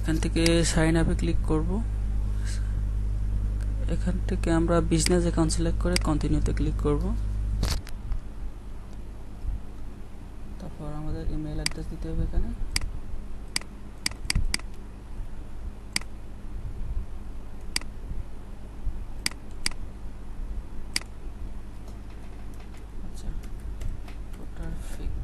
এখান থেকে সাইন আপে ক্লিক করব। এখান থেকে আমরা বিজনেস অ্যাকাউন্ট সিলেক্ট করে কন্টিনিউতে ক্লিক করব। তারপর আমাদের ইমেল অ্যাড্রেস দিতে হবে এখানে। আচ্ছা, পারফেক্ট।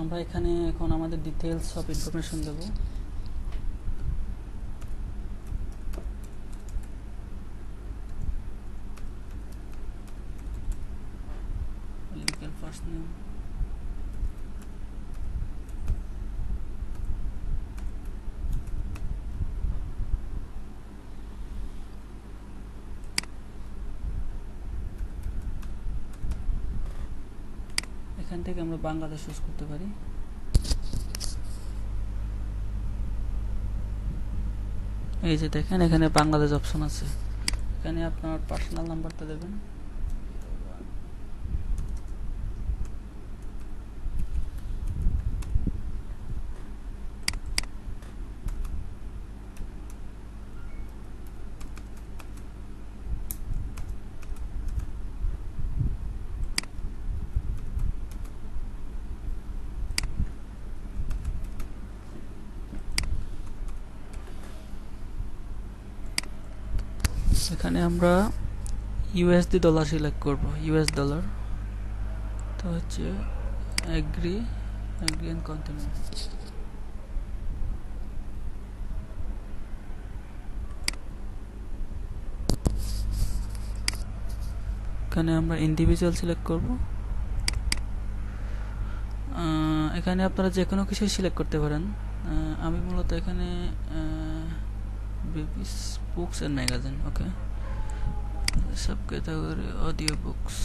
আমরা এখানে এখন আমাদের ডিটেইলস সব ইনফরমেশন দেব। লিগ্যাল ফার্স্ট নেম, এখান থেকে আমরা বাংলাদেশ চুজ করতে পারি। এই যে দেখেন এখানে বাংলাদেশ অপশন আছে। এখানে আপনার পার্সোনাল নাম্বারটা দেবেন। এখানে আমরা ইউএসডি ডলার সিলেক্ট করব, ইউএস ডলার। তো হচ্ছে এগ্রি এন্ড কন্টিনিউ। এখানে আমরা ইন্ডিভিজুয়াল সিলেক্ট করব। এখানে আপনারা যে কোনো কিছু সিলেক্ট করতে পারেন। আমি মূলত এখানে বেবিস বুকস এন্ড ম্যাগাজিন, ওকে। সব ক্যাটাগরি অডিও বুকস,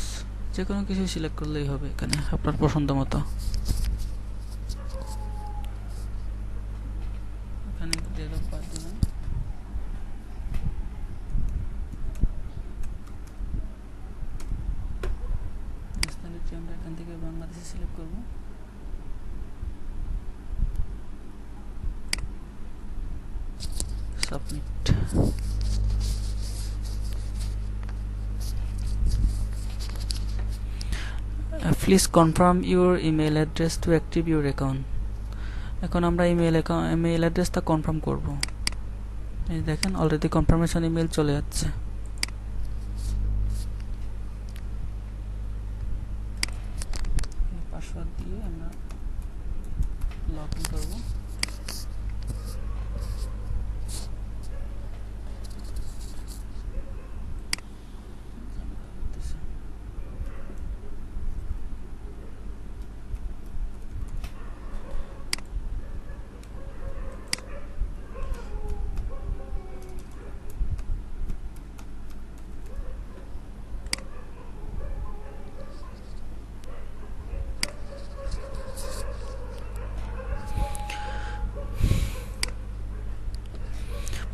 যে কোনো কিছু সিলেক্ট করলেই হবে এখানে আপনার পছন্দ মতো। এখানে ডেট অফ বার্থ দিবেন। ন্যাশনালিটি আমরা এখান থেকে বাংলাদেশে সিলেক্ট করব। Submit. Please confirm your email address to active your account. এখন আমরা ইমেল অ্যাড্রেসটা কনফার্ম করব। এই দেখেন অলরেডি কনফার্মেশন ইমেল চলে যাচ্ছে। পাসওয়ার্ড দিয়ে আমরা লগ ইন করব।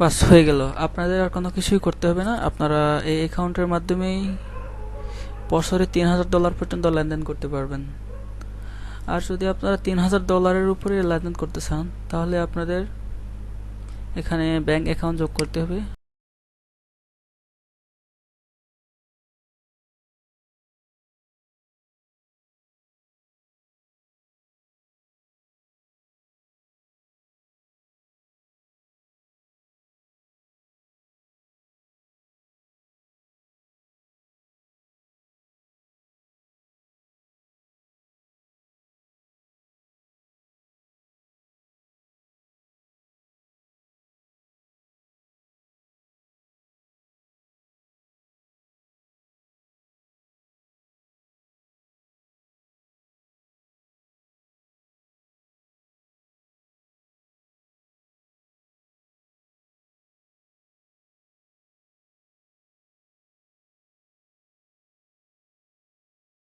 বাস হয়ে গেল। আপনাদের আর কোনো কিছুই করতে হবে না। আপনারা এই অ্যাকাউন্টের মাধ্যমেই বছরে $3000 পর্যন্ত লেনদেন করতে পারবেন। আর যদি আপনারা $3000 উপরে লেনদেন করতে চান তাহলে আপনাদের এখানে ব্যাংক অ্যাকাউন্ট যোগ করতে হবে।